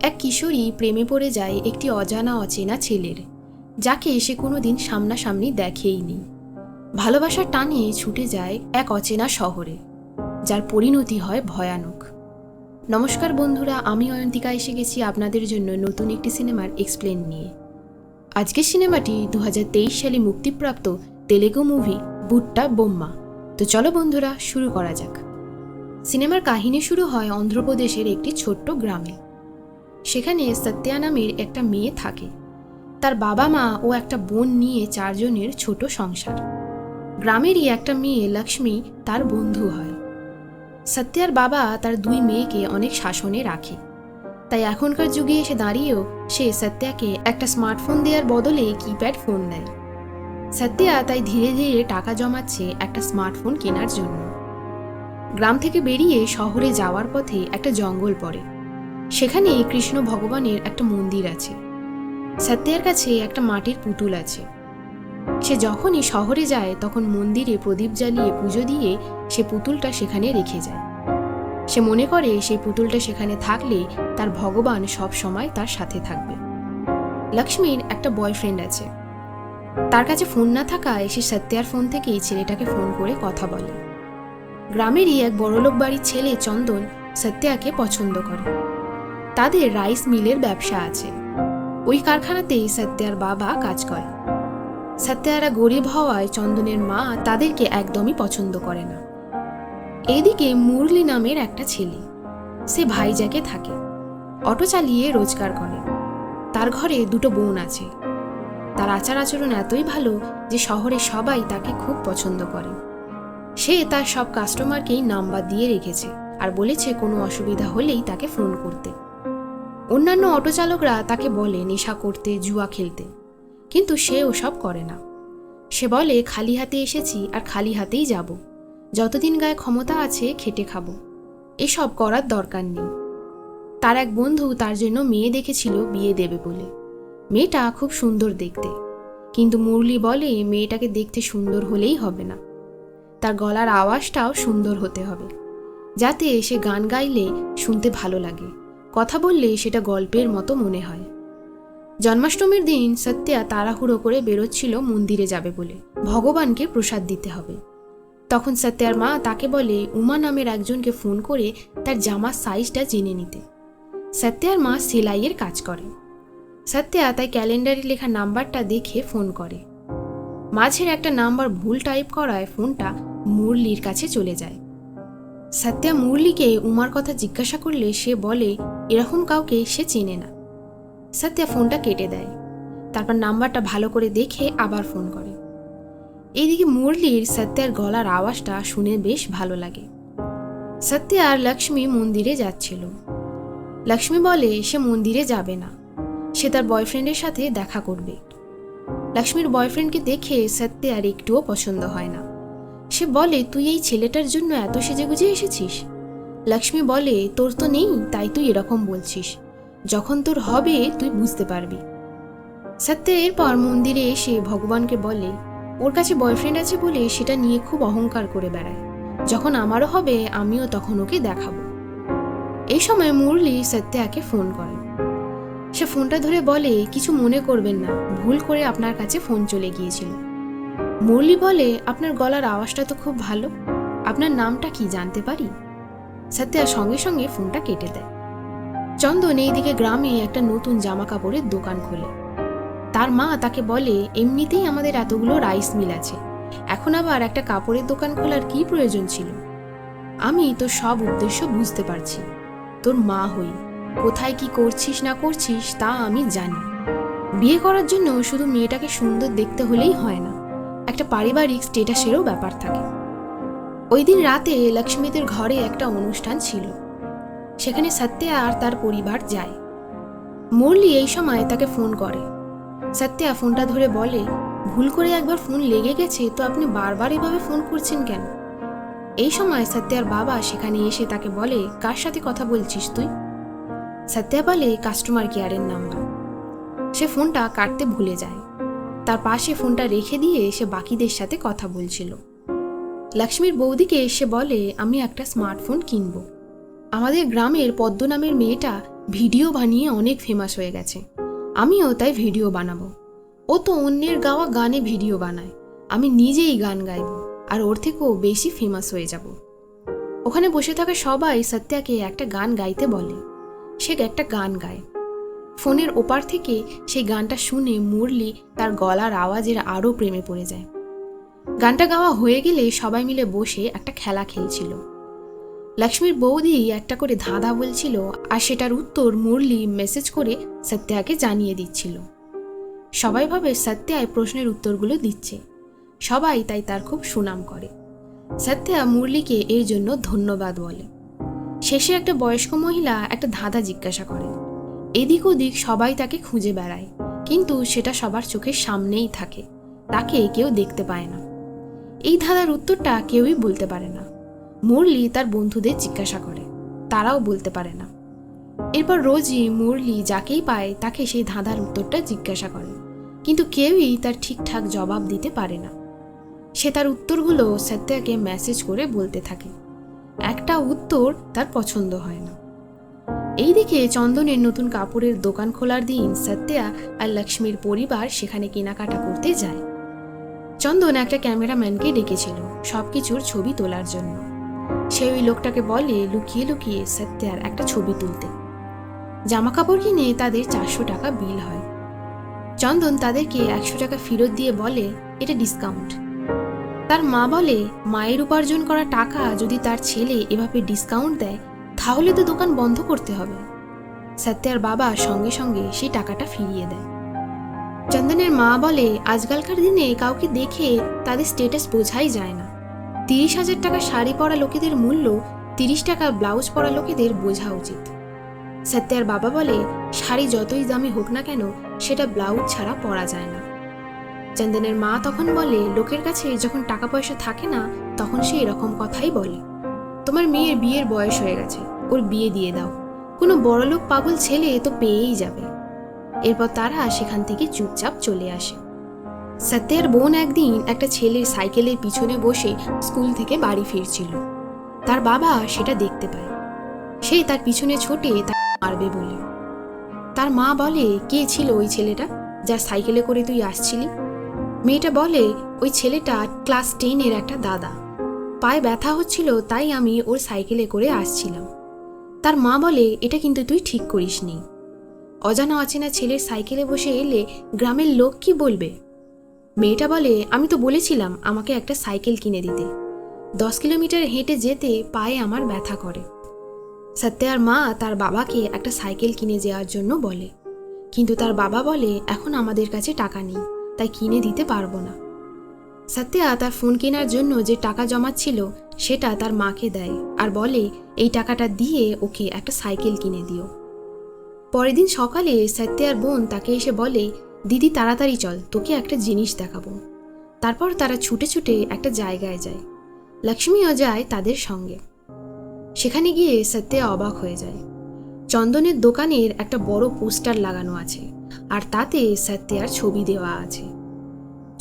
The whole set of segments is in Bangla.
এক কিশোরী প্রেমে পড়ে যায় একটি অজানা অচেনা ছেলের, যাকে সে কোনোদিন সামনাসামনি দেখেইনি। ভালোবাসার টানে ছুটে যায় এক অচেনা শহরে, যার পরিণতি হয় ভয়ানক। নমস্কার বন্ধুরা, আমি অয়ন্তিকা এসে গেছি আপনাদের জন্য নতুন একটি সিনেমার এক্সপ্লেন নিয়ে। আজকের সিনেমাটি 2023 সালে মুক্তিপ্রাপ্ত তেলেগু মুভি বুট্টা বোম্মা। তো চলো বন্ধুরা, শুরু করা যাক। সিনেমার কাহিনী শুরু হয় অন্ধ্রপ্রদেশের একটি ছোট্ট গ্রামে। সেখানে সত্যা নামের একটা মেয়ে থাকে। তার বাবা মা ও একটা বোন নিয়ে 4 জনের ছোট সংসার। গ্রামেরই একটা মেয়ে লক্ষ্মী তার বন্ধু হয়। সত্যার বাবা তার 2 মেয়েকে অনেক শাসনে রাখে, তাই এখনকার যুগে এসে দাঁড়িয়েও সে সত্যাকে একটা স্মার্টফোন দেওয়ার বদলে কিপ্যাড ফোন দেয়। সত্যা তাই ধীরে ধীরে টাকা জমাচ্ছে একটা স্মার্টফোন কেনার জন্য। গ্রাম থেকে বেরিয়ে শহরে যাওয়ার পথে একটা জঙ্গল পড়ে। সেখানে কৃষ্ণ ভগবানের একটা মন্দির আছে। সত্যার কাছে একটা মাটির পুতুল আছে। সে যখনই শহরে যায় তখন মন্দিরে প্রদীপ জ্বালিয়ে পুজো দিয়ে সে পুতুলটা সেখানে রেখে যায়। সে মনে করে সেই পুতুলটা সেখানে থাকলে তার ভগবান সব সময় তার সাথে থাকবে। লক্ষ্মীর একটা বয়ফ্রেন্ড আছে। তার কাছে ফোন না থাকায় সে সত্যার ফোন থেকেই ছেলেটাকে ফোন করে কথা বলে। গ্রামেরই এক বড়লোক বাড়ির ছেলে চন্দন সত্যাকে পছন্দ করে। তাদের রাইস মিলের ব্যবসা আছে। ওই কারখানাতেই সত্যার বাবা কাজ করে। সত্যারা গরিব হওয়ায় চন্দনের মা তাদেরকে একদমই পছন্দ করে না। এইদিকে মুরলি নামের একটা ছেলে, সে ভাইজাকে থাকে, অটো চালিয়ে রোজগার করে। তার ঘরে 2 বোন আছে। তার আচার আচরণ এতই ভালো যে শহরে সবাই তাকে খুব পছন্দ করে। সে তার সব কাস্টমারকেই নাম্বার দিয়ে রেখেছে আর বলেছে কোনো অসুবিধা হলেই তাকে ফোন করতে। অন্যান্য অটো চালকরা তাকে বলে নেশা করতে, জুয়া খেলতে, কিন্তু সে ওসব করে না। সে বলে খালি হাতে এসেছি আর খালি হাতেই যাব, যতদিন গায়ে ক্ষমতা আছে খেটে খাবো, এসব করার দরকার নেই। তার এক বন্ধু তার জন্য মেয়ে দেখেছিল বিয়ে দেবে বলে। মেয়েটা খুব সুন্দর দেখতে, কিন্তু মুরলি বলে মেয়েটাকে দেখতে সুন্দর হলেই হবে না, তার গলার আওয়াজটাও সুন্দর হতে হবে, যাতে সে গান গাইলে শুনতে ভালো লাগে, কথা বললে সেটা গল্পের মতো মনে হয়। জন্মাষ্টমীর দিন সত্যা তাড়াহুড়ো করে বেরোচ্ছিল মন্দিরে যাবে বলে, ভগবানকে প্রসাদ দিতে হবে। তখন সত্যার মা তাকে বলে উমা নামের একজনকে ফোন করে তার জামার সাইজটা জেনে নিতে। সত্যার মা সেলাইয়ের কাজ করে। সত্যা তাই ক্যালেন্ডারে লেখা নাম্বারটা দেখে ফোন করে। মাঝের একটা নাম্বার ভুল টাইপ করায় ফোনটা মুরলির কাছে চলে যায়। সত্যা মুরলিকে উমার কথা জিজ্ঞাসা করলে সে বলে এরকম কাউকে সে চেনে না। সত্যা ফোনটা কেটে দেয়। তারপর নাম্বারটা ভালো করে দেখে আবার ফোন করে। এইদিকে মুরলির সত্যার গলার আওয়াজটা শুনে বেশ ভালো লাগে। সত্যা আর লক্ষ্মী মন্দিরে যাচ্ছিল। লক্ষ্মী বলে সে মন্দিরে যাবে না, সে তার বয়ফ্রেন্ডের সাথে দেখা করবে। লক্ষ্মীর বয়ফ্রেন্ডকে দেখে সত্যা আর একটুও পছন্দ হয় না। সে বলে তুই এই ছেলেটার জন্য এত সেজেগুজে এসেছিস? লক্ষ্মী বলে তোর তো নেই, তাই তুই এরকম বলছিস, যখন তোর হবে তুই বুঝতে পারবি। সত্যা এরপর মন্দিরে এসে ভগবানকে বলে ওর কাছে বয়ফ্রেন্ড আছে বলে সেটা নিয়ে খুব অহংকার করে বেড়ায়, যখন আমারও হবে আমিও তখন ওকে দেখাবো। এই সময় মুরলি সত্যাকে ফোন করে। সে ফোনটা ধরে বলে কিছু মনে করবেন না, ভুল করে আপনার কাছে ফোন চলে গিয়েছিল। মুরলি বলে আপনার গলার আওয়াজটা তো খুব ভালো, আপনার নামটা কি জানতে পারি? সত্যা সঙ্গে সঙ্গে ফোনটা কেটে দেয়। চন্দন এইদিকে গ্রামে একটা নতুন জামা কাপড়ের দোকান খোলে। তার মা তাকে বলে এমনিতেই আমাদের এতগুলো রাইস মিল আছে, এখন আবার একটা কাপড়ের দোকান খোলার কি প্রয়োজন ছিল? আমি তোর সব উদ্দেশ্য বুঝতে পারছি, তোর মা হই, কোথায় কি করছিস না করছিস তা আমি জানি। বিয়ে করার জন্য শুধু মেয়েটাকে সুন্দর দেখতে হলেই হয় না, একটা পারিবারিক স্টেটাসেরও ব্যাপার থাকে। ওই দিন রাতে লক্ষ্মীদের ঘরে একটা অনুষ্ঠান ছিল। সেখানে সত্যা আর তার পরিবার যায়। মুরলি এই সময় তাকে ফোন করে। সত্যা ফোনটা ধরে বলে ভুল করে একবার ফোন লেগে গেছে, তো আপনি বারবার এভাবে ফোন করছেন কেন? এই সময় সত্যার বাবা সেখানে এসে তাকে বলে কার সাথে কথা বলছিস তুই? সত্যা বলে কাস্টমার কেয়ারের নাম্বার। সে ফোনটা কাটতে ভুলে যায়। তার পাশে ফোনটা রেখে দিয়ে সে বাকিদের সাথে কথা বলছিল। লক্ষ্মীর বৌদিকে এসে বলে আমি একটা স্মার্টফোন কিনবো। আমাদের গ্রামের পদ্ম নামের মেয়েটা ভিডিও বানিয়ে অনেক ফেমাস হয়ে গেছে, আমিও তাই ভিডিও বানাবো। ও তো অন্যের গাওয়া গানে ভিডিও বানায়, আমি নিজেই গান গাইব আর ওর থেকেও বেশি ফেমাস হয়ে যাব। ওখানে বসে থাকা সবাই সত্যাকে একটা গান গাইতে বলে। সে একটা গান গায়। ফোনের ওপার থেকে সেই গানটা শুনে মুরলি তার গলার আওয়াজের আরও প্রেমে পড়ে যায়। গানটা গাওয়া হয়ে গেলে সবাই মিলে বসে একটা খেলা খেলছিল। লক্ষ্মীর বৌদি একটা করে ধাঁধা বলছিল আর সেটার উত্তর মুরলি মেসেজ করে সত্যাকে জানিয়ে দিচ্ছিল। সবাই ভাবে সত্যায় প্রশ্নের উত্তরগুলো দিচ্ছে, সবাই তাই তার খুব সুনাম করে। সত্যা মুরলিকে এর জন্য ধন্যবাদ বলে। শেষে একটা বয়স্ক মহিলা একটা ধাঁধা জিজ্ঞাসা করে। এদিক ওদিক সবাই তাকে খুঁজে বেড়ায়, কিন্তু সেটা সবার চোখের সামনেই থাকে, তাকে কেউ দেখতে পায় না। এই ধাঁধার উত্তরটা কেউই বলতে পারে না। মুরলি তার বন্ধুদের জিজ্ঞাসা করে, তারাও বলতে পারে না। এরপর রোজই মুরলি যাকেই পায় তাকে সেই ধাঁধার উত্তরটা জিজ্ঞাসা করে, কিন্তু কেউই তার ঠিকঠাক জবাব দিতে পারে না। সে তার উত্তরগুলো সত্যাকে মেসেজ করে বলতে থাকে। একটা উত্তর তার পছন্দ হয় না। এইদিকে চন্দনের নতুন কাপড়ের দোকান খোলার দিন সত্যা আর লক্ষ্মীর পরিবার সেখানে কেনাকাটা করতে যায়। চন্দন একটা ক্যামেরাম্যানকে ডেকেছিল সবকিছুর ছবি তোলার জন্য। সে ওই লোকটাকে বলে লুকিয়ে লুকিয়ে সত্যার একটা ছবি তুলতে। জামা কাপড় কিনে তাদের 400 টাকা বিল হয়। চন্দন তাদেরকে 100 টাকা ফেরত দিয়ে বলে এটা ডিসকাউন্ট। তার মা বলে মায়ের উপার্জন করা টাকা যদি তার ছেলে এভাবে ডিসকাউন্ট দেয় তাহলে তো দোকান বন্ধ করতে হবে। সত্যার বাবা সঙ্গে সঙ্গে সেই টাকাটা ফিরিয়ে দেয়। চন্দনের মা বলে আজকালকার দিনে কাউকে দেখে তাদের স্ট্যাটাস বোঝাই যায় না। 30,000 টাকা শাড়ি পরা লোকেদের মূল্য 30 টাকা ব্লাউজ পরা লোকেদের বোঝা উচিত। সত্যার বাবা বলে শাড়ি যতই দামি হোক না কেন সেটা ব্লাউজ ছাড়া পরা যায় না। চন্দনের মা তখন বলে লোকের কাছে যখন টাকা পয়সা থাকে না তখন সে এরকম কথাই বলে। তোমার মেয়ের বিয়ের বয়স হয়ে গেছে, ওর বিয়ে দিয়ে দাও, কোনো বড়লোক পাগল ছেলে তো পেয়েই যাবে। এরপর তারা সেখান থেকে চুপচাপ চলে আসে। সত্যের বোন একদিন একটা ছেলের সাইকেলের পিছনে বসে স্কুল থেকে বাড়ি ফিরছিল। তার বাবা সেটা দেখতে পায়। সে তার পিছনে ছোটে তাকে মারবে বলে। তার মা বলে কে ছিল ওই ছেলেটা যার সাইকেলে করে তুই আসছিলি? মেয়েটা বলে ওই ছেলেটা ক্লাস 10-এর একটা দাদা, পায়ে ব্যথা হচ্ছিল তাই আমি ওর সাইকেলে করে আসছিলাম। তার মা বলে এটা কিন্তু তুই ঠিক করিসনি। অজানা অচেনা ছেলের সাইকেলে বসে এলে গ্রামের লোক কি বলবে? মেয়েটা বলে আমি তো বলেছিলাম আমাকে একটা সাইকেল কিনে দিতে, 10 কিলোমিটার হেঁটে যেতে পায়ে আমার ব্যথা করে। সত্যার মা তার বাবাকে একটা সাইকেল কিনে দেওয়ার জন্য বলে, কিন্তু তার বাবা বলে এখন আমাদের কাছে টাকা নেই, তাই কিনে দিতে পারবো না। সত্যা তার ফোন কেনার জন্য যে টাকা জমাচ্ছিল সেটা তার মাকে দেয় আর বলে এই টাকাটা দিয়ে ওকে একটা সাইকেল কিনে দিও। পরের দিন সকালে সত্যার বোন তাকে এসে বলে দিদি তাড়াতাড়ি চল, তোকে একটা জিনিস দেখাবো। তারপর তারা ছুটে ছুটে একটা জায়গায় যায়। লক্ষ্মীও যায় তাদের সঙ্গে। সেখানে গিয়ে সত্যা অবাক হয়ে যায়। চন্দনের দোকানের একটা বড় পোস্টার লাগানো আছে আর তাতে সত্যার ছবি দেওয়া আছে।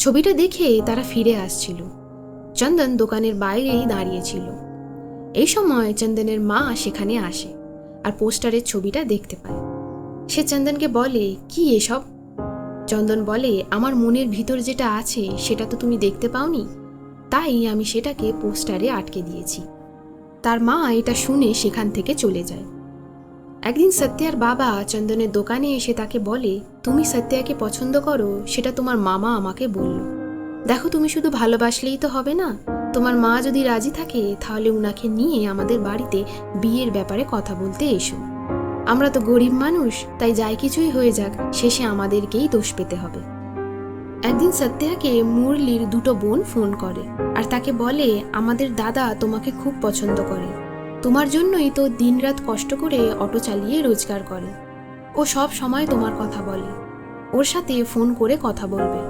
ছবিটা দেখে তারা ফিরে আসছিল। চন্দন দোকানের বাইরেই দাঁড়িয়েছিল। এই সময় চন্দনের মা সেখানে আসে আর পোস্টারের ছবিটা দেখতে পায়। সে চন্দনকে বলে কি এসব? চন্দন বলে আমার মনের ভিতর যেটা আছে সেটা তো তুমি দেখতে পাওনি, তাই আমি সেটাকে পোস্টারে আটকে দিয়েছি। তার মা এটা শুনে সেখান থেকে চলে যায়। একদিন সত্যার বাবা চন্দনের দোকানে এসে তাকে বলে তুমি সত্যাকে পছন্দ করো সেটা তোমার মামা আমাকে বলল। দেখো তুমি শুধু ভালোবাসলেই তো হবে না, তোমার মা যদি রাজি থাকে তাহলে উনাকে নিয়ে আমাদের বাড়িতে বিয়ের ব্যাপারে কথা বলতে এসো। আমরা তো গরিব মানুষ, তাই যাই কিছুই হয়ে যাক শেষে আমাদেরকেই দোষ পেতে হবে। একদিন সত্যাকে মুরলির 2 বোন ফোন করে আর তাকে বলে আমাদের দাদা তোমাকে খুব পছন্দ করে, তোমার জন্যই তো দিনরাত কষ্ট করে অটো চালিয়ে রোজগার করে। ও সব সময় তোমার কথা বলে, ওর সাথে ফোন করে কথা বলবে,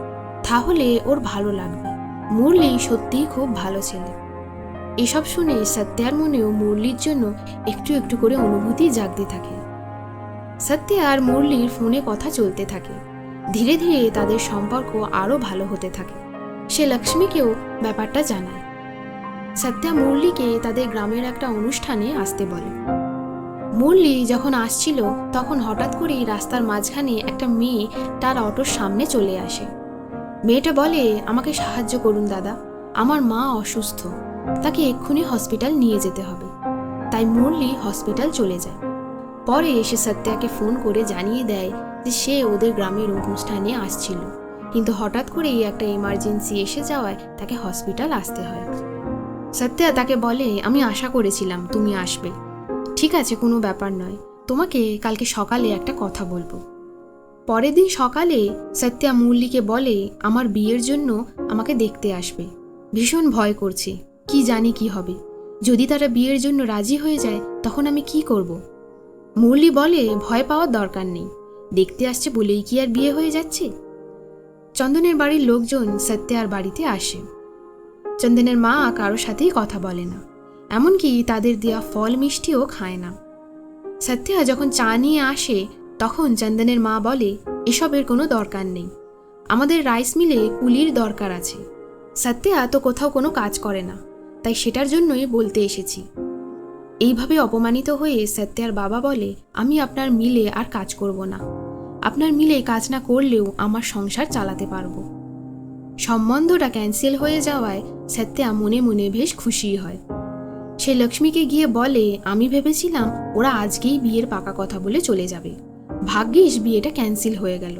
তাহলে ওর ভালো লাগবে। মুরলি সত্যিই খুব ভালো ছেলে। এসব শুনে সত্যার মনেও মুরলির জন্য একটু একটু করে অনুভূতি জাগতে থাকে। সত্যা আর মুরলির ফোনে কথা চলতে থাকে। ধীরে ধীরে তাদের সম্পর্ক আরও ভালো হতে থাকে। সে লক্ষ্মীকেও ব্যাপারটা জানায়। সত্যা মুরলিকে তাদের গ্রামের একটা অনুষ্ঠানে আসতে বলে। মুরলি যখন আসছিল তখন হঠাৎ করেই রাস্তার মাঝখানে একটা মেয়ে তার অটোর সামনে চলে আসে। মেয়েটা বলে, আমাকে সাহায্য করুন দাদা, আমার মা অসুস্থ, তাকে এক্ষুনি হসপিটাল নিয়ে যেতে হবে। তাই মুরলি হসপিটাল চলে যায়। পরে এসে সত্যাকে ফোন করে জানিয়ে দেয় যে সে ওদের গ্রামের অনুষ্ঠানে আসছিল, কিন্তু হঠাৎ করেই একটা এমার্জেন্সি এসে যাওয়ায় তাকে হসপিটাল আসতে হয়। সত্যা তাকে বলে, আমি আশা করেছিলাম তুমি আসবে। ঠিক আছে, কোনো ব্যাপার নয়, তোমাকে কালকে সকালে একটা কথা বলবো। পরের দিন সকালে সত্যা মুরলিকে বলে, আমার বিয়ের জন্য আমাকে দেখতে আসবে। ভীষণ ভয় করছে, কি জানি কি হবে। যদি তারা বিয়ের জন্য রাজি হয়ে যায় তখন আমি কি করব? মুরলি বলে, ভয় পাওয়ার দরকার নেই, দেখতে আসছে বলেই কি আর বিয়ে হয়ে যাচ্ছে? চন্দনের বাড়ির লোকজন সত্যার বাড়িতে আসে। চন্দনের মা কারোর সাথেই কথা বলে না, এমনকি তাদের দেওয়া ফল মিষ্টিও খায় না। সত্যা যখন চা নিয়ে আসে তখন চন্দনের মা বলে, এসবের কোনো দরকার নেই, আমাদের রাইস মিলে কুলির দরকার আছে। সত্যা তো কোথাও কোনো কাজ করে না, তাই সেটার জন্যই বলতে এসেছি। এইভাবে অপমানিত হয়ে সত্যার বাবা বলে, আমি আপনার মিলে আর কাজ করব না, আপনার মিলে কাজ না করলেও আমার সংসার চালাতে পারবো। সম্বন্ধটা ক্যান্সেল হয়ে যাওয়ায় সত্যা মনে মনে বেশ খুশি হয়। সে লক্ষ্মীকে গিয়ে বলে, আমি ভেবেছিলাম ওরা আজকেই বিয়ের পাকা কথা বলে চলে যাবে, ভাগ্যিস বিয়েটা ক্যান্সেল হয়ে গেল।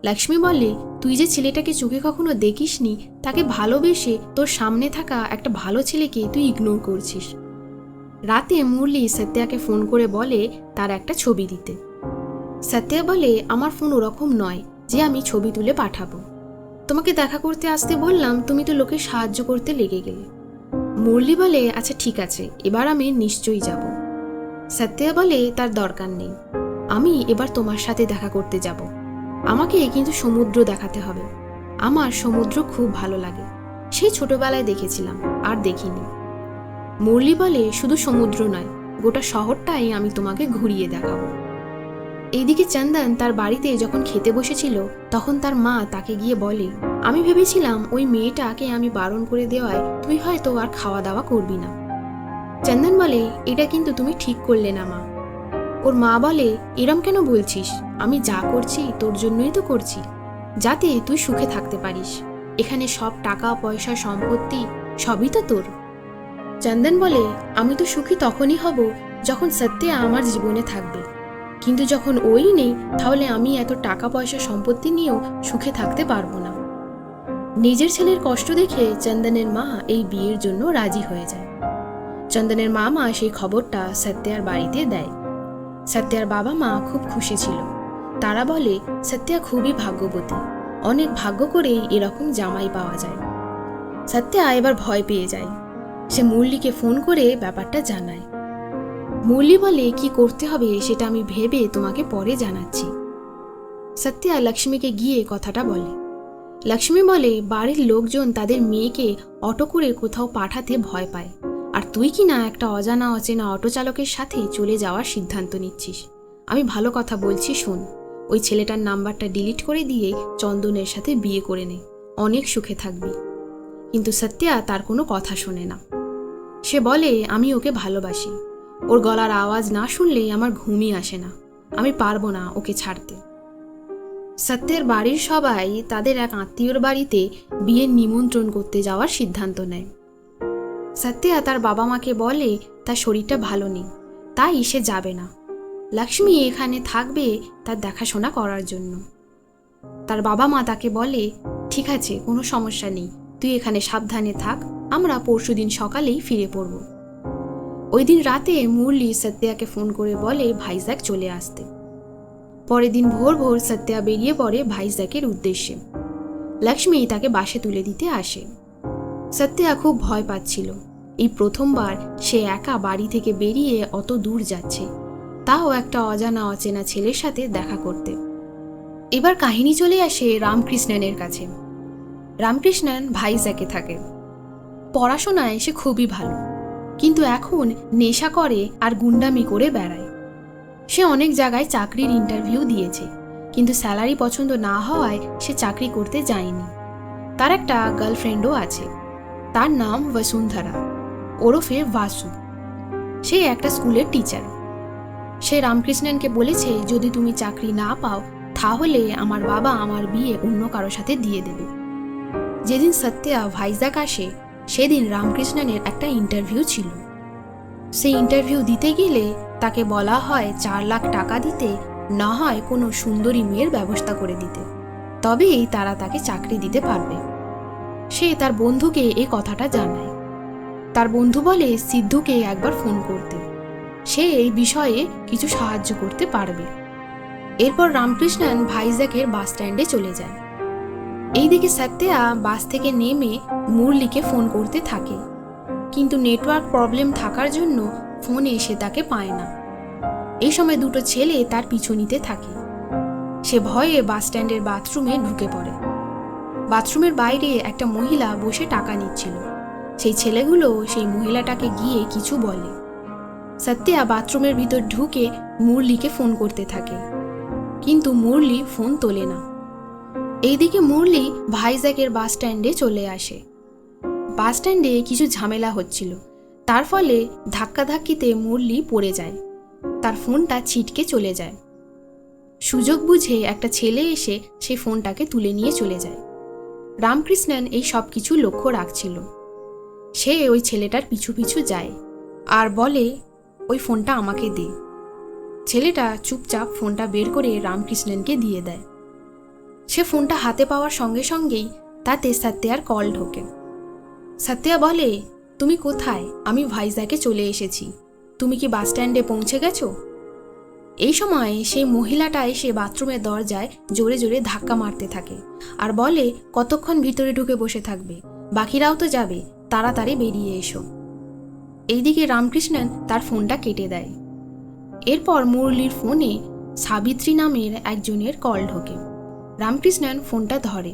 লক্ষ্মী বলে, তুই যে ছেলেটাকে চোখে কখনো দেখিসনি, তাকে ভালোবেসে তোর সামনে থাকা একটা ভালো ছেলেকে তুই ইগনোর করছিস। রাতে মুরলি সত্যাকে ফোন করে বলে তার একটা ছবি দিতে। সত্যা বলে, আমার ফোন ওরকম নয় যে আমি ছবি তুলে পাঠাবো, তোমাকে দেখা করতে আসতে বললাম, তুমি তো লোকের সাহায্য করতে লেগে গেলে। মুরলি বলে, আচ্ছা ঠিক আছে, এবার আমি নিশ্চয়ই যাব। সত্যা বলে, তার দরকার নেই, আমি এবার তোমার সাথে দেখা করতে যাব, আমাকে কিন্তু সমুদ্র দেখাতে হবে, আমার সমুদ্র খুব ভালো লাগে, সেই ছোটবেলায় দেখেছিলাম আর দেখিনি। মুরলি বলে, শুধু সমুদ্র নয়, গোটা শহরটাই আমি তোমাকে ঘুরিয়ে দেখাবো। এইদিকে চন্দন তার বাড়িতে যখন খেতে বসেছিল তখন তার মা তাকে গিয়ে বলে, আমি ভেবেছিলাম ওই মেয়েটাকে আমি বারণ করে দেওয়ায় তুই হয়তো আর খাওয়া দাওয়া করবি না। চন্দন বলে, এটা কিন্তু তুমি ঠিক করলে না মা। ওর মা বলে, এরম কেন বলছিস, আমি যা করছি তোর জন্যই তো করছি, যাতে তুই সুখে থাকতে পারিস, এখানে সব টাকা পয়সা সম্পত্তি সবই তো তোর। চন্দন বলে, আমি তো সুখী তখনই হব যখন সত্যা আমার জীবনে থাকবে, কিন্তু যখন ওই নেই তাহলে আমি এত টাকা পয়সা সম্পত্তি নিয়েও সুখে থাকতে পারবো না। নিজের ছেলের কষ্ট দেখে চন্দনের মা এই বিয়ের জন্য রাজি হয়ে যায়। চন্দনের মামা সেই খবরটা সত্যার বাড়িতে দেয়। সত্যার বাবা মা খুব খুশি ছিল, তারা বলে সত্যা খুবই ভাগ্যবতী, অনেক ভাগ্য করেই এরকম জামাই পাওয়া যায়। সত্যা এবার ভয় পেয়ে যায়, সে মুরলিকে ফোন করে ব্যাপারটা জানায়। মুরলি বলে, কি করতে হবে সেটা আমি ভেবে তোমাকে পরে জানাচ্ছি। সত্যা লক্ষ্মীকে গিয়ে কথাটা বলে। লক্ষ্মী বলে, বাড়ির লোকজন তাদের মেয়েকে অটো করে কোথাও পাঠাতে ভয় পায়, আর তুই কি না একটা অজানা অচেনা অটো চালকের সাথে চলে যাওয়ার সিদ্ধান্ত নিচ্ছিস। আমি ভালো কথা বলছি, শোন, ওই ছেলেটার নাম্বারটা ডিলিট করে দিয়ে চন্দনের সাথে বিয়ে করে নে, অনেক সুখে থাকবি। কিন্তু সত্যা তার কোনো কথা শোনে না। সে বলে, আমি ওকে ভালোবাসি, ওর গলার আওয়াজ না শুনলে আমার ঘুমই আসে না, আমি পারবো না ওকে ছাড়তে। সত্যের বাড়ির সবাই তাদের এক আত্মীয়র বাড়িতে বিয়ের নিমন্ত্রণ করতে যাওয়ার সিদ্ধান্ত নেয়। সত্যা তার বাবা মাকে বলে তার শরীরটা ভালো নেই, তাই সে যাবে না, লক্ষ্মী এখানে থাকবে তার দেখাশোনা করার জন্য। তার বাবা মা তাকে বলে, ঠিক আছে, কোনো সমস্যা নেই, তুই এখানে সাবধানে থাক, আমরা পরশুদিন সকালেই ফিরে পড়ব। ওই দিন রাতে মুরলি সত্যাকে ফোন করে বলে ভাইজ্যাক চলে আসতে। পরের দিন ভোর ভোর সত্যা বেরিয়ে পড়ে ভাইজ্যাকের উদ্দেশ্যে। লক্ষ্মী তাকে বাসে তুলে দিতে আসে। সত্যা খুব ভয় পাচ্ছিল, এই প্রথমবার সে একা বাড়ি থেকে বেরিয়ে অত দূর যাচ্ছে, তাও একটা অজানা অচেনা ছেলের সাথে দেখা করতে। এবার কাহিনী চলে আসে রামকৃষ্ণনের কাছে। রামকৃষ্ণন ভাইজ্যাকে থাকে, পড়াশোনায় সে খুবই ভালো, কিন্তু এখন নেশা করে আর গুন্ডামি করে বেড়ায়। সে অনেক জায়গায় চাকরির ইন্টারভিউ দিয়েছে, কিন্তু স্যালারি পছন্দ না হওয়ায় সে চাকরি করতে যায়নি। তার একটা গার্লফ্রেন্ডও আছে, তার নাম বসুন্ধরা ওরফে বাসু। সে একটা স্কুলের টিচার। সে রামকৃষ্ণনকে বলেছে যদি তুমি চাকরি না পাও তাহলে আমার বাবা আমার বিয়ে অন্য কারো সাথে দিয়ে দেবে। যেদিন সত্যা ভাইজাগ আসে সেদিন রামকৃষ্ণনের একটা ইন্টারভিউ ছিল। সেই ইন্টারভিউ দিতে গেলে তাকে বলা হয় 4 লাখ টাকা দিতে, না হয় কোনো সুন্দরী মেয়ের ব্যবস্থা করে দিতে, তবেই তারা তাকে চাকরি দিতে পারবে। সে তার বন্ধুকে এই কথাটা জানায়। তার বন্ধু বলে সিদ্ধুকে একবার ফোন করতে, সে এই বিষয়ে কিছু সাহায্য করতে পারবে। এরপর রামকৃষ্ণন ভাইজ্যাগের বাস স্ট্যান্ডে চলে যায়। এইদিকে সত্যা বাস থেকে নেমে মুরলিকে ফোন করতে থাকে, কিন্তু নেটওয়ার্ক প্রবলেম থাকার জন্য ফোনে এসে তাকে পায় না। এই সময় দুটো ছেলে তার পিছু নিতে থাকে। সে ভয়ে বাস স্ট্যান্ডের বাথরুমে ঢুকে পড়ে। বাথরুমের বাইরে একটা মহিলা বসে টাকা নিচ্ছিল। সেই ছেলেগুলো সেই মহিলাটাকে গিয়ে কিছু বলে। সত্যা বাথরুমের ভিতর ঢুকে মুরলিকে ফোন করতে থাকে, কিন্তু মুরলি ফোন তোলে না। এইদিকে মুরলি ভাইজ্যাগের বাস স্ট্যান্ডে চলে আসে। বাস স্ট্যান্ডে কিছু ঝামেলা হচ্ছিল, তার ফলে ধাক্কাধাক্কিতে মুরলি পড়ে যায়। তার ফোনটা ছিটকে চলে যায়। সুযোগ বুঝে একটা ছেলে এসে সেই ফোনটাকে তুলে নিয়ে চলে যায়। রামকৃষ্ণন এই সব কিছু লক্ষ্য রাখছিল। সে ওই ছেলেটার পিছু পিছু যায় আর বলে, ওই ফোনটা আমাকে দে। ছেলেটা চুপচাপ ফোনটা বের করে রামকৃষ্ণনকে দিয়ে দেয়। সে ফোনটা হাতে পাওয়ার সঙ্গে সঙ্গেই তাতে সত্যার কল ঢোকে। সত্যা বলে, তুমি কোথায়? আমি ভাইজ্যাগে চলে এসেছি, তুমি কি বাস স্ট্যান্ডে পৌঁছে গেছো? এই সময় সেই মহিলাটা এসে বাথরুমের দরজায় জোরে জোরে ধাক্কা মারতে থাকে আর বলে, কতক্ষণ ভিতরে ঢুকে বসে থাকবে? বাকিরাও তো যাবে, তাড়াতাড়ি বেরিয়ে এসো। এইদিকে রামকৃষ্ণন তার ফোনটা কেটে দেয়। এরপর মুরলির ফোনে সাবিত্রী নামের একজনের কল ঢোকে। রামকৃষ্ণন ফোনটা ধরে।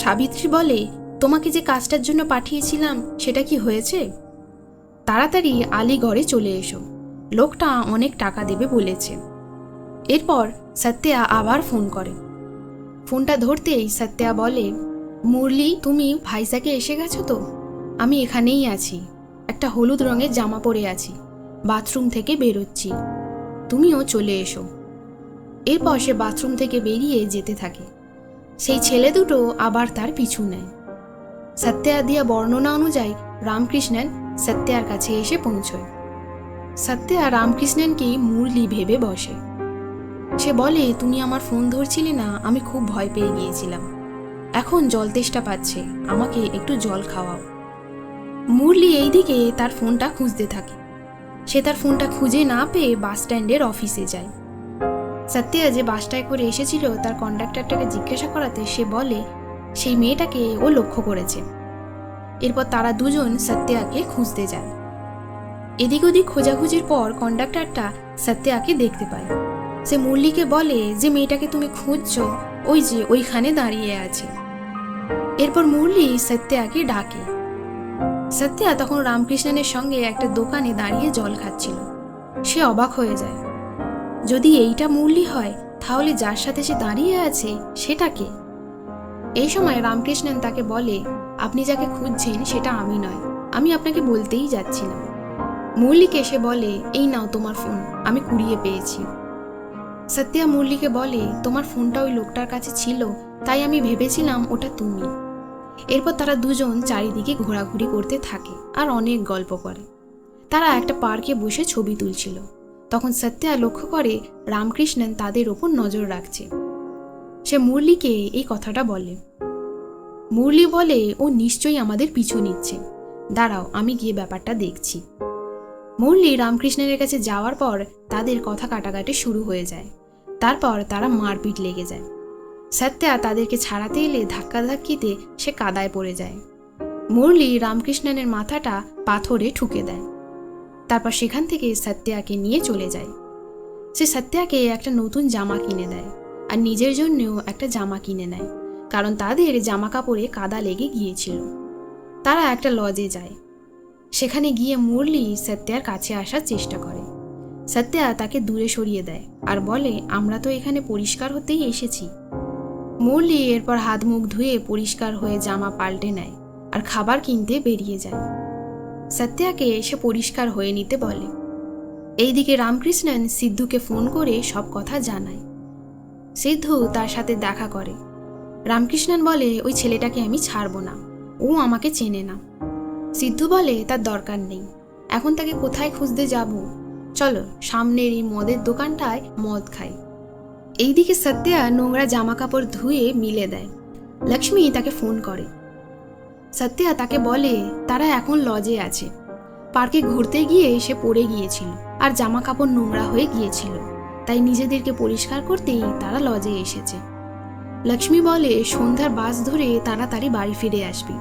সাবিত্রী বলে, তোমাকে যে কাজটার জন্য পাঠিয়েছিলাম সেটা কি হয়েছে? তাড়াতাড়ি আলিগড়ে চলে এসো, লোকটা অনেক টাকা দেবে বলেছে। এরপর সত্যা আবার ফোন করে। ফোনটা ধরতেই সত্যা বলে, মুরলি, তুমি ভাইজ্যাগে এসে গেছো তো? আমি এখানেই আছি, একটা হলুদ রঙের জামা পরে আছি, বাথরুম থেকে বেরোচ্ছি, তুমিও চলে এসো। এরপর সে বাথরুম থেকে বেরিয়ে যেতে থাকে। সেই ছেলে দুটো আবার তার পিছু নেয়। সত্যা দিয়া বর্ণনা অনুযায়ী রামকৃষ্ণন সত্যার কাছে এসে পৌঁছয়। সত্যা রামকৃষ্ণনকে মুরলি ভেবে বসে। সে বলে, তুমি আমার ফোন ধরছিলে না, আমি খুব ভয় পেয়ে গিয়েছিলাম, এখন জল তেষ্টা পাচ্ছে, আমাকে একটু জল খাওয়াও। মুরলি এইদিকে তার ফোনটা খুঁজতে থাকে। সে তার ফোনটা খুঁজে না পেয়ে বাস স্ট্যান্ডের অফিসে যায়। সত্যা যে বাসটায় করে এসেছিল তার কন্ডাক্টরটাকে জিজ্ঞাসা করাতে সে বলে সেই মেয়েটাকে ও লক্ষ্য করেছে। এরপর তারা দুজন সত্যাকে খুঁজতে যায়। এদিক ওদিক খোঁজাখুঁজির পর কন্ডাক্টরটা সত্যাকে দেখতে পায়। সে মুরলিকে বলে যে মেয়েটাকে তুমি খুঁজছো ওই যে ওইখানে দাঁড়িয়ে আছে। এরপর মুরলি সত্যাকে ডাকে। সত্যা তখন রামকৃষ্ণনের সঙ্গে একটা দোকানে দাঁড়িয়ে জল খাচ্ছিল। সে অবাক হয়ে যায়, যদি এইটা মুরলি হয় তাহলে যার সাথে সে দাঁড়িয়ে আছে সেটা কে? এই সময় রামকৃষ্ণন তাকে বলে, আপনি যাকে খুঁজছেন সেটা আমি নয়, আমি আপনাকে বলতেই যাচ্ছিলাম। মুরলিকে সে বলে, এই নাও তোমার ফোন, আমি কুড়িয়ে পেয়েছি। সত্যা মুরলিকে বলে, তোমার ফোনটা ওই লোকটার কাছে ছিল, তাই আমি ভেবেছিলাম ওটা তুমি। এরপর তারা দুজন চারিদিকে ঘোরাঘুরি করতে থাকে আর অনেক গল্প করে। তারা একটা পার্কে বসে ছবি তুলছিল। তখন সত্যা লক্ষ্য করে রামকৃষ্ণন তাদের ওপর নজর রাখছে। সে মুরলিকে এই কথাটা বলে। মুরলি বলে, ও নিশ্চয়ই আমাদের পিছু নিচ্ছে, দাঁড়াও আমি গিয়ে ব্যাপারটা দেখছি। মুরলি রামকৃষ্ণনের কাছে যাওয়ার পর তাদের কথা কাটাকাটি শুরু হয়ে যায়। তারপর তারা মারপিট লেগে যায়। সত্যা তাদেরকে ছাড়াতে এলে ধাক্কাধাক্কিতে সে কাদায় পড়ে যায়। মুরলি রামকৃষ্ণনের মাথাটা পাথরে ঠুকে দেয়। তারপর সেখান থেকে সত্যাকে নিয়ে চলে যায়। সে সত্যাকে একটা নতুন জামা কিনে দেয় আর নিজের জন্যও একটা জামা কিনে নেয়, কারণ তাদের জামা কাপড়ে কাদা লেগে গিয়েছিল। তারা একটা লজে যায়। সেখানে গিয়ে মুরলি সত্যার কাছে আসার চেষ্টা করে। সত্যা তাকে দূরে সরিয়ে দেয় আর বলে, আমরা তো এখানে পরিষ্কার হতেই এসেছি। মুরলি এরপর হাত মুখ ধুয়ে পরিষ্কার হয়ে জামা পাল্টে নেয় আর খাবার কিনতে বেরিয়ে যায়। সত্যাকে সে পরিষ্কার হয়ে নিতে বলে। এইদিকে রামকৃষ্ণন সিদ্ধুকে ফোন করে সব কথা জানায়। সিদ্ধু তার সাথে দেখা করে। রামকৃষ্ণন বলে, ওই ছেলেটাকে আমি ছাড়বো না, ও আমাকে চেনে না। সিদ্ধু বলে, তার দরকার নেই, এখন তাকে কোথায় খুঁজতে যাব, চলো সামনের এই মদের দোকানটায় মদ খাই। এইদিকে সত্যা নোংরা জামা কাপড় ধুয়ে মিলে দেয়। লক্ষ্মী তাকে ফোন করে। সত্যা তাকে বলে তারা এখন লজে আছে, পার্কে ঘুরতে গিয়ে সে পড়ে গিয়েছিল আর জামা কাপড় নোংরা হয়ে গিয়েছিল, তাই নিজেদেরকে পরিষ্কার করতেই তারা লজে এসেছে। লক্ষ্মী বলে, সন্ধ্যার বাস ধরে তাড়াতাড়ি বাড়ি ফিরে আসবি,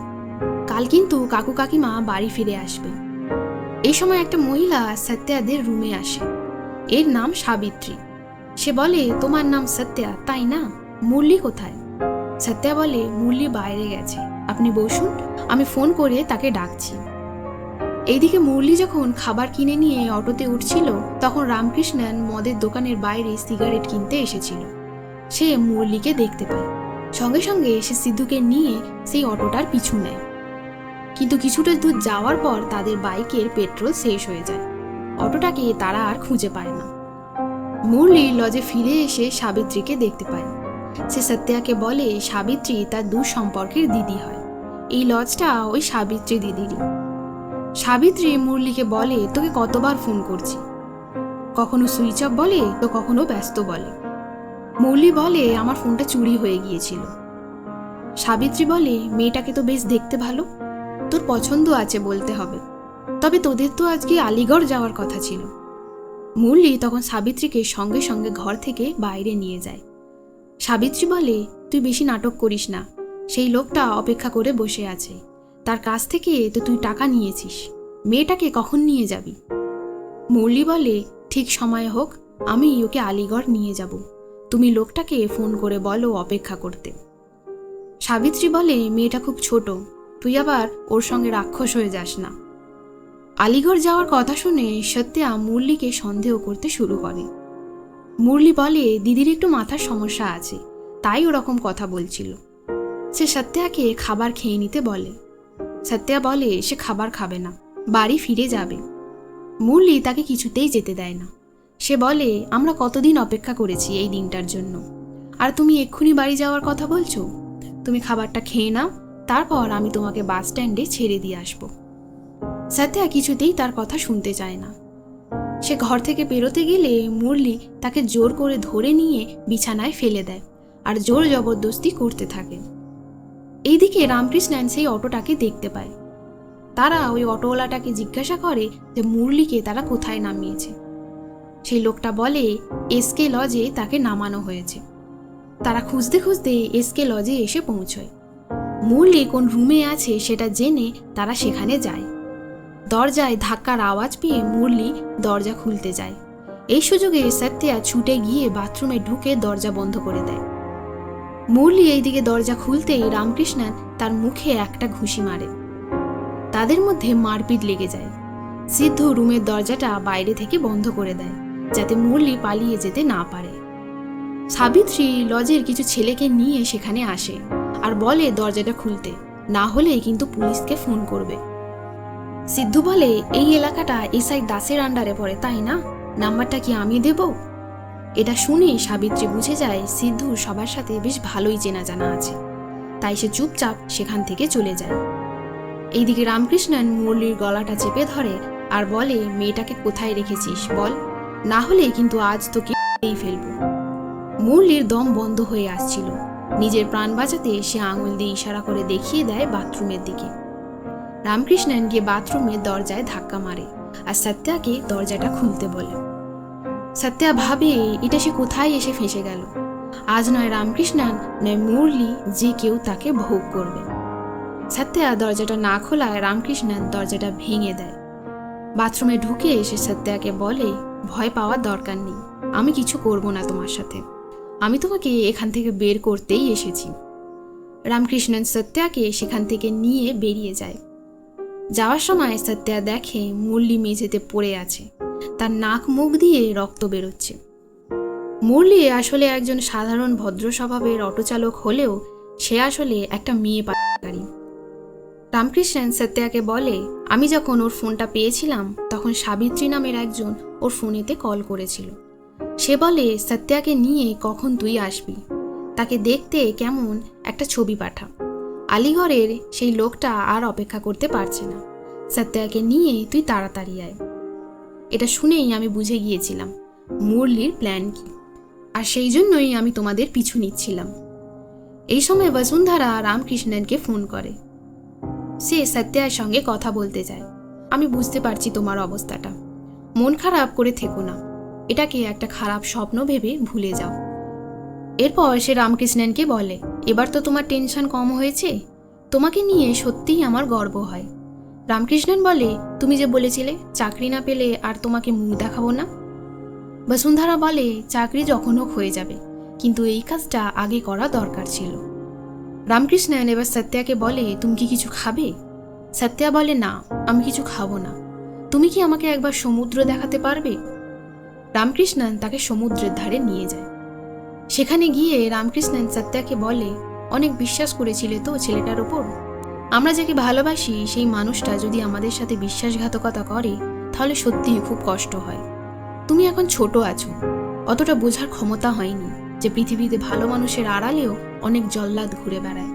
কাল কিন্তু কাকু কাকিমা বাড়ি ফিরে আসবে। এই সময় একটা মহিলা সত্যাদের রুমে আসে। এর নাম সাবিত্রী। সে বলে, তোমার নাম সত্যা তাই না, মুরলি কোথায়? সত্যা বলে, মুরলি বাইরে গেছে, আপনি বসুন, আমি ফোন করে তাকে ডাকছি। এইদিকে মুরলি যখন খাবার কিনে নিয়ে অটোতে উঠছিল, তখন রামকৃষ্ণন মদের দোকানের বাইরে সিগারেট কিনতে এসেছিল। সে মুরলিকে দেখতে পায়, সঙ্গে সঙ্গে সে সিদ্ধুকে নিয়ে সেই অটোটার পিছু নেয়। কিন্তু কিছুটা দূর যাওয়ার পর তাদের বাইকের পেট্রোল শেষ হয়ে যায়, অটোটাকে তারা আর খুঁজে পায় না। মুরলি লজে ফিরে এসে সাবিত্রীকে দেখতে পায়। সে সত্যাকে বলে সাবিত্রী তার দূর সম্পর্কের দিদি হয়, এই লজটা ওই সাবিত্রী দিদিরই। সাবিত্রী মুরলিকে বলে, তোকে কতবার ফোন করছি, কখনো সুইচ অফ বলে তো কখনো ব্যস্ত বলে। মুরলি বলে, আমার ফোনটা চুরি হয়ে গিয়েছিল। সাবিত্রী বলে, মেয়েটাকে তো বেশ দেখতে ভালো, তোর পছন্দ আছে বলতে হবে, তবে তোদের তো আজকে আলিগড় যাওয়ার কথা ছিল। মুরলি তখন সাবিত্রীকে সঙ্গে সঙ্গে ঘর থেকে বাইরে নিয়ে যায়। সাবিত্রী বলে, তুই বেশি নাটক করিস না, সেই লোকটা অপেক্ষা করে বসে আছে, তার কাছ থেকে তো তুই টাকা নিয়েছিস, মেয়েটাকে কখন নিয়ে যাবি? মুরলি বলে, ঠিক সময় হোক, আমি ওকে আলিগড় নিয়ে যাব, তুমি লোকটাকে ফোন করে বলো অপেক্ষা করতে। সাবিত্রী বলে, মেয়েটা খুব ছোট, তুই আবার ওর সঙ্গে রাক্ষস হয়ে যাস না। আলিগড় যাওয়ার কথা শুনে সত্যা মুরলিকে সন্দেহ করতে শুরু করে। মুরলি বলে, দিদির একটু মাথার সমস্যা আছে, তাই ওরকম কথা বলছিল। সে সত্যাকে খাবার খেয়ে নিতে বলে। সত্যা বলে, সে খাবার খাবে না, বাড়ি ফিরে যাবে। মুরলি তাকে কিছুতেই যেতে দেয় না। সে বলে, আমরা কতদিন অপেক্ষা করেছি এই দিনটার জন্য, আর তুমি এক্ষুনি বাড়ি যাওয়ার কথা বলছো? তুমি খাবারটা খেয়ে নাও, তারপর আমি তোমাকে বাস স্ট্যান্ডে ছেড়ে দিয়ে আসবো। সত্যা কিছুতেই তার কথা শুনতে চায় না। সে ঘর থেকে বেরোতে গেলে মুরলি তাকে জোর করে ধরে নিয়ে বিছানায় ফেলে দেয় আর জোর জবরদস্তি করতে থাকে। এইদিকে রামকৃষ্ণন সেই অটোটাকে দেখতে পায়। তারা ওই অটোওয়ালাটাকে জিজ্ঞাসা করে যে মুরলিকে তারা কোথায় নামিয়েছে। সেই লোকটা বলে, এসকে লজে তাকে নামানো হয়েছে। তারা খুঁজতে খুঁজতে এসকে লজে এসে পৌঁছয়। মুরলি কোন রুমে আছে সেটা জেনে তারা সেখানে যায়। দরজায় ধাক্কার আওয়াজ পেয়ে মুরলি দরজা খুলতে যায়। এই সুযোগে সত্যা ছুটে গিয়ে বাথরুমে ঢুকে দরজা বন্ধ করে দেয়। মুরলি এইদিকে দরজা খুলতেই রামকৃষ্ণন তার মুখে একটা ঘুষি মারে। তাদের মধ্যে মারপিট লেগে যায়। সিদ্ধু রুমের দরজাটা বাইরে থেকে বন্ধ করে দেয় যাতে মুরলি পালিয়ে যেতে না পারে। সাবিত্রী লজের কিছু ছেলেকে নিয়ে সেখানে আসে আর বলে দরজাটা খুলতে, না হলে কিন্তু পুলিশকে ফোন করবে। সিদ্ধু বলে, এই এলাকাটা এসআই দাসের আন্ডারে পড়ে তাই না, নাম্বারটা কি আমি দেব? এটা শুনে সাবিত্রী বুঝে যায় সিদ্ধুর সবার সাথে বেশ ভালোই চেনা জানা আছে, তাই সে চুপচাপ সেখান থেকে চলে যায়। এইদিকে রামকৃষ্ণন মুরলির গলাটা চেপে ধরে আর বলে, মেয়েটাকে কোথায় রেখেছিস বল, না হলে কিন্তু আজ তোকে ফেলবো। মুরলির দম বন্ধ হয়ে আসছিল। নিজের প্রাণ বাঁচাতে সে আঙুল দিয়ে ইশারা করে দেখিয়ে দেয় বাথরুমের দিকে। রামকৃষ্ণন গিয়ে বাথরুমের দরজায় ধাক্কা মারে আর সত্যাকে দরজাটা খুলতে বলে। সত্যা ভাবে এটা সে কোথায় এসে ফেঁসে গেল, আজ নয় রামকৃষ্ণন নয় মুরলি যে কেউ তাকে ভোগ করবে। সত্যা দরজাটা না খোলায় রামকৃষ্ণন দরজাটা ভেঙে দেয়। বাথরুমে ঢুকে এসে সত্যাকে বলে, ভয় পাওয়ার দরকার নেই, আমি কিছু করব না তোমার সাথে, আমি তোমাকে এখান থেকে বের করতেই এসেছি। রামকৃষ্ণন সত্যাকে সেখান থেকে নিয়ে বেরিয়ে যায়। যাওয়ার সময় সত্যা দেখে মুরলি মেঝেতে পড়ে আছে, তার নাক মুখ দিয়ে রক্ত বেরোচ্ছে। মুরলি আসলে একজন সাধারণ ভদ্র স্বভাবের অটোচালক হলেও সে আসলে একটা মেয়ে পাচারকারী। রামকৃষ্ণন সত্যাকে বলে, আমি যখন ওর ফোনটা পেয়েছিলাম তখন সাবিত্রী নামের একজন ওর ফোনেতে কল করেছিল। সে বলে সত্যাকে নিয়ে কখন তুই আসবি, তাকে দেখতে কেমন একটা ছবি পাঠা। আলিগড়ের সেই লোকটা আর অপেক্ষা করতে পারছে না, সত্যাকে নিয়ে তুই তাড়াতাড়ি আয়। এটা শুনেই আমি বুঝে গিয়েছিলাম মুরলির প্ল্যান কি, আর সেই জন্যই আমি তোমাদের পিছু নিচ্ছিলাম। এই সময় বসুন্ধরা রামকৃষ্ণনকে ফোন করে। সে সত্যার সঙ্গে কথা বলতে যায়। আমি বুঝতে পারছি তোমার অবস্থাটা, মন খারাপ করে থেকো না, এটাকে একটা খারাপ স্বপ্ন ভেবে ভুলে যাও। এরপর সে রামকৃষ্ণনকে বলে, এবার তো তোমার টেনশন কম হয়েছে, তোমাকে নিয়ে সত্যিই আমার গর্ব হয়। রামকৃষ্ণন বলে, তুমি যে বলেছিলে চাকরি না পেলে আর তোমাকে মুখ দেখাবো না। বসুন্ধরা বলে, চাকরি যখন হোক হয়ে যাবে, কিন্তু এই কাজটা আগে করা দরকার ছিল। রামকৃষ্ণন এবার সত্যাকে বলে, তুমি কি কিছু খাবে? সত্যা বলে, না, আমি কিছু খাবো না। তুমি কি আমাকে একবার সমুদ্র দেখাতে পারবে? রামকৃষ্ণন তাকে সমুদ্রের ধারে নিয়ে যায়। সেখানে গিয়ে রামকৃষ্ণন সত্যাকে বলে, অনেক বিশ্বাস করেছিলে তো ছেলেটার ওপর। আমরা যাকে ভালোবাসি সেই মানুষটা যদি আমাদের সাথে বিশ্বাসঘাতকতা করে তাহলে সত্যিই খুব কষ্ট হয়। তুমি এখন ছোট আছো, অতটা বোঝার ক্ষমতা হয়নি যে পৃথিবীতে ভালো মানুষের আড়ালেও অনেক জল্লাদ ঘুরে বেড়ায়।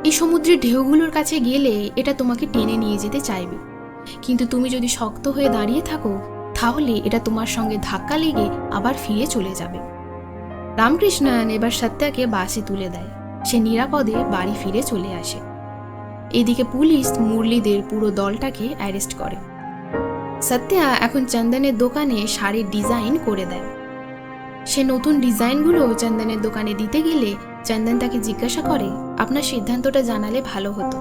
এই সমুদ্রের ঢেউগুলোর কাছে গেলে এটা তোমাকে টেনে নিয়ে যেতে চাইবে, কিন্তু তুমি যদি শক্ত হয়ে দাঁড়িয়ে থাকো তাহলে এটা তোমার সঙ্গে ধাক্কা লেগে আবার ফিরে চলে যাবে। রামকৃষ্ণন এবার সত্যাকে বাসে তুলে দেয়। সে নিরাপদে বাড়ি ফিরে চলে আসে। এদিকে পুলিশ মুরলিদের পুরো দলটাকে অ্যারেস্ট করে। সত্যা এখন চন্দনের দোকানে শাড়ির ডিজাইন করে দেয়। সে নতুন ডিজাইনগুলো চন্দনের দোকানে দিতে গেলে চন্দন তাকে জিজ্ঞাসা করে, আপনার সিদ্ধান্তটা জানালে ভালো হতো,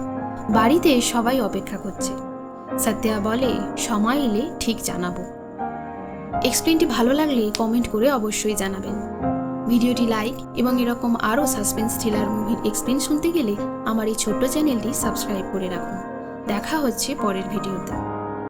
বাড়িতে সবাই অপেক্ষা করছে। সত্যা বলে, সময় এলে ঠিক জানাবো। এক্সপ্লেনটি ভালো লাগলে কমেন্ট করে অবশ্যই জানাবেন। ভিডিওটি লাইক এবং এরকম আরও সাসপেন্স থ্রিলার মুভির এক্সপ্লেন শুনতে গেলে আমার এই ছোট্ট চ্যানেলটি সাবস্ক্রাইব করে রাখুন। দেখা হচ্ছে পরের ভিডিওতে।